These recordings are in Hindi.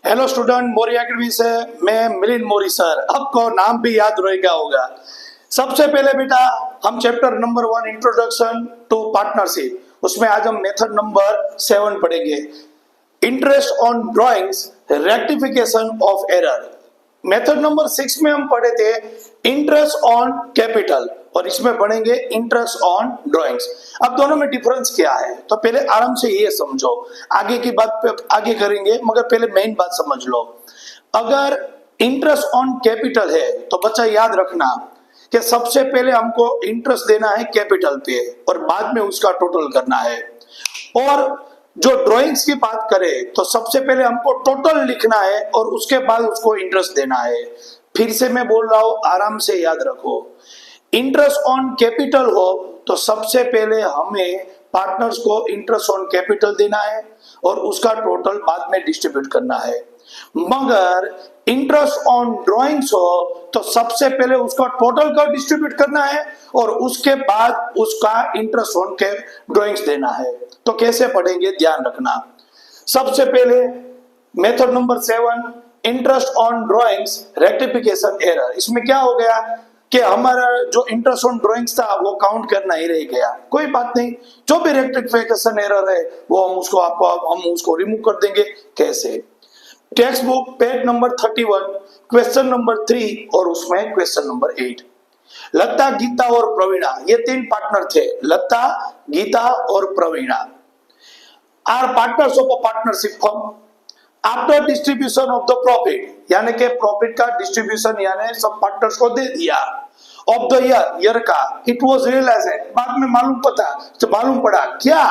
हेलो स्टूडेंट, मोरी एकेडमी से मैं मिलिंद मोरी सर। आपको नाम भी याद रहेगा होगा। सबसे पहले बेटा हम chapter number 1 introduction to partnership, उसमें आज हम मेथड नंबर 7 पढ़ेंगे। Interest on drawings, rectification of error. Method number 6 में हम पढ़े थे इंटरेस्ट ऑन कैपिटल, और इसमें पढ़ेंगे इंटरेस्ट ऑन ड्राइंग्स। अब दोनों में डिफरेंस क्या है तो पहले आराम से ये समझो, आगे की बात पे आगे करेंगे, मगर पहले मेन बात समझ लो। अगर इंटरेस्ट ऑन कैपिटल है तो बच्चा याद रखना कि सबसे पहले हमको इंटरेस्ट देना है कैपिटल पे और बाद में उसका टोटल करना है। और जो ड्राइंग्स की बात करें तो सबसे पहले हमको टोटल लिखना है और उसके बाद उसको इंटरेस्ट देना है। फिर से मैं बोल रहा हूं, आराम से याद रखो। इंटरेस्ट ऑन कैपिटल हो तो सबसे पहले हमें पार्टनर्स को इंटरेस्ट ऑन कैपिटल देना है और उसका टोटल बाद में डिस्ट्रीब्यूट करना है। मगर इंटरेस्ट ऑन ड्राइंग्स हो तो सबसे पहले उसका टोटल का डिस्ट्रीब्यूट करना है और उसके बाद उसका इंटरेस्ट ऑन के ड्राइंग्स देना है। तो कैसे पढ़ेंगे ध्यान रखना। सबसे पहले method number 7 interest on drawings rectification error. इसमें क्या हो गया कि हमारा जो इंटरेस्ट ऑन ड्राइंग्स था वो काउंट करना ही रह गया। कोई बात नहीं, जो भी रेक्टिफिकेशन एरर है वो हम उसको रिमूव कर देंगे। कैसे? Text book page number 31 question number 3 और उसमें क्वेश्चन नंबर 8। लता, गीता और प्रवीणा, ये 3 पार्टनर थे। लता, गीता और Praveena are partners of a partnership firm. After distribution of the profit, यानी कि प्रॉफिट का डिस्ट्रीब्यूशन यानी सब पार्टनर्स को दे दिया। ऑफ द ईयर का इट वाज रियलाइज्ड, बाद में मालूम पड़ा क्या,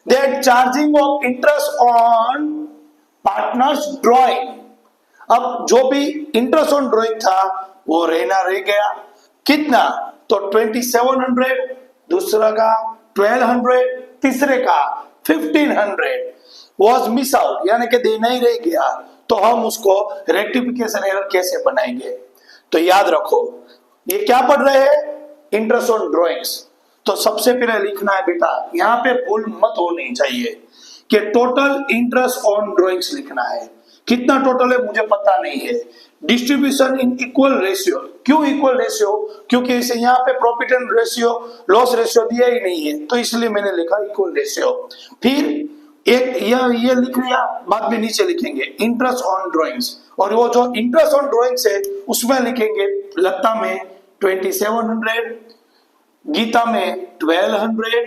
that charging of interest on partners drawing. अब जो भी इंटरेस्ट ऑन ड्राइंग था वो रह गया। कितना? तो 2700, दूसरा का 1200, तीसरे का 1500 was मिस आउट, यानी कि देना ही रह गया। तो हम उसको रेक्टिफिकेशन एरर कैसे बनाएंगे? तो याद रखो, ये क्या पढ़ रहे हैं? Interest on drawings. तो सबसे पहले लिखना है बेटा, यहाँ पे भूल मत होनी चाहिए कि टोटल इंटरेस्ट ऑन ड्राइंग्स लिखना है। कितना टोटल है मुझे पता नहीं है। Distribution in equal ratio. क्यों इक्वल रेशियो? क्योंकि इसे यहाँ पे profit and ratio, loss ratio दिया ही नहीं है, तो इसलिए मैंने लिखा इक्वल रेशियो। फिर एक ये लिख लिया, बाद में नीचे लिखेंगे इंटरेस्ट ऑन ड्राइंग्स, और वो जो इंटरेस्ट ऑन ड्राइंग्स है उसमें लिखेंगे लता में 2700, गीता में 1200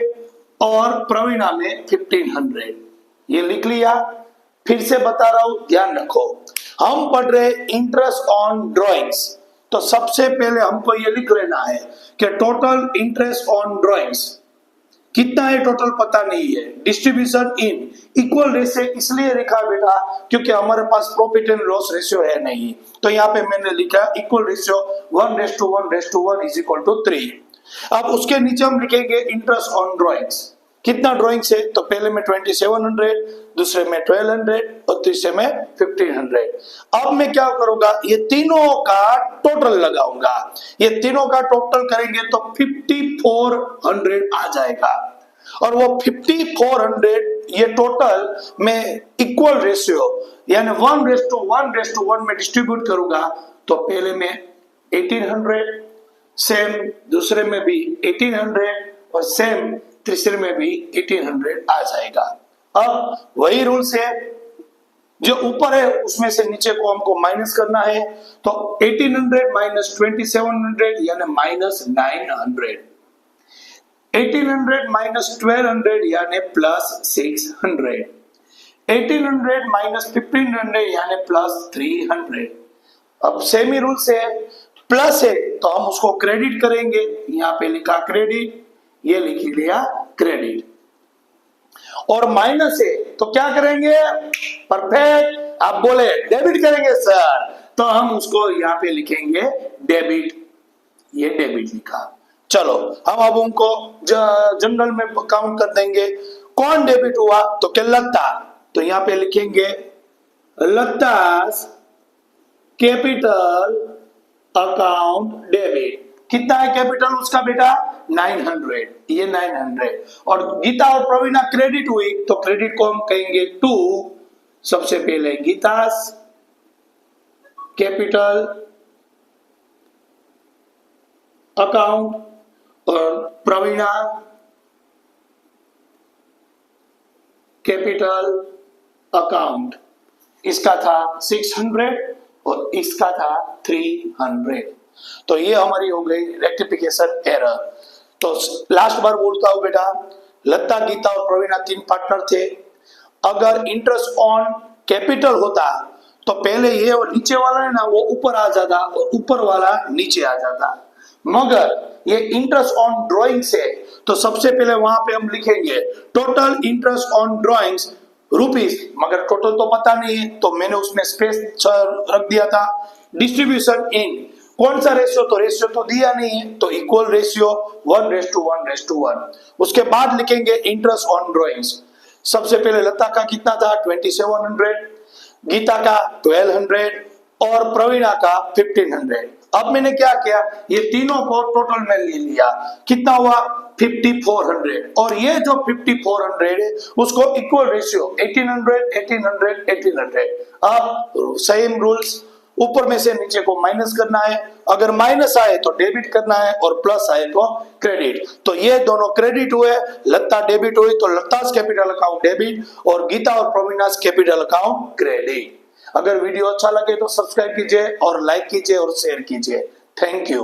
और प्रवीणा में 1500। ये लिख लिया। फिर से बता रहा हूं, ध्यान रखो, हम पढ़ रहे इंटरेस्ट ऑन ड्राइंग्स, तो सबसे पहले हमको ये लिख लेना है कि टोटल इंटरेस्ट ऑन ड्राइंग्स कितना है, टोटल पता नहीं है। डिस्ट्रीब्यूशन इन इक्वल रेशियो इसलिए लिखा बेटा क्योंकि हमारे पास प्रॉफिट एंड लॉस रेशियो है नहीं, तो यहाँ पे मैंने लिखा equal ratio 1:1:1 is equal to 3। अब उसके नीचे हम लिखेंगे इंटरेस्ट ऑन ड्राइंग्स। कितना ड्राइंग्स है? तो पहले में 2700, दूसरे में 1200 और तीसरे में 1500। अब मैं क्या करूंगा, ये तीनों का टोटल लगाऊंगा। ये तीनों का टोटल करेंगे तो 5400 आ जाएगा, और वो 5400 ये टोटल में इक्वल रेशियो यानी 1:1:1 में डिस्ट्रीब्यूट करूंगा। तो पहले में 1800, सेम दूसरे में भी 1800 और सेम तीसरे में भी 1800 आ जाएगा। अब वही रूल्स है, जो ऊपर है उसमें से नीचे को हमको माइनस करना है। तो 1800 माइनस 2700 यानी -900, 1800 माइनस 1200 यानी +600, 1800 माइनस 1500 यानी +300। अब सेमी रूल से प्लस है तो हम उसको क्रेडिट करेंगे। यहाँ पे लिखा क्रेडिट, ये लिख लिया क्रेडिट। और माइनस है तो क्या करेंगे? परफेक्ट, आप बोले डेबिट करेंगे सर, तो हम उसको यहाँ पे लिखेंगे डेबिट। ये डेबिट लिखा। चलो अब उनको जनरल में काउंट कर देंगे। कौन डेबिट हुआ? तो क्या लता, तो यहाँ पे लिखेंगे लतास कैपिटल अकाउंट डेबिट। कितना है कैपिटल उसका बेटा? 900, ये 900। और गीता और प्रवीणा क्रेडिट हुई तो क्रेडिट को हम कहेंगे टू सबसे पहले गीतास कैपिटल अकाउंट और प्रवीणा कैपिटल अकाउंट, इसका था 600 और इसका था 300। तो ये हमारी हो गई रेक्टिफिकेशन एरर। तो लास्ट बार बोलता हूं बेटा, लता, गीता और प्रवीणा 3 पार्टनर थे। अगर इंटरेस्ट ऑन कैपिटल होता तो पहले ये और नीचे वाला है ना वो ऊपर आ जाता और ऊपर वाला नीचे आ जाता, मगर ये इंटरेस्ट ऑन ड्राइंग्स है तो सबसे पहले वहां पे हम लिखेंगे total interest on drawings rupees, मगर टोटल तो पता नहीं है तो मैंने उसमें स्पेस रख दिया था। डिस्ट्रीब्यूशन इन कौन सा रेशियो, तो रेशियो तो दिया नहीं है तो इक्वल रेशियो 1:1:1। उसके बाद लिखेंगे इंटरेस्ट ऑन ड्राइंग्स। सबसे पहले लता का कितना था 2700, गीता का 1200 और प्रवीणा का 1500। अब मैंने क्या किया, ये तीनों को टोटल में ले लिया, कितना हुआ 5400, और ये जो 5400 है उसको इक्वल रेशियो 1800 1800 1800। अब सेम रूल्स, ऊपर में से नीचे को माइनस करना है, अगर माइनस आए तो डेबिट करना है और प्लस आए तो क्रेडिट। तो ये दोनों क्रेडिट हुए, लता डेबिट हुई तो लतास कैपिटल अकाउंट डेबिट और गीता और प्रवीणास कैपिटल अकाउंट क्रेडिट। अगर वीडियो अच्छा लगे तो सब्सक्राइब कीजिए और लाइक कीजिए और शेयर कीजिए। Thank you.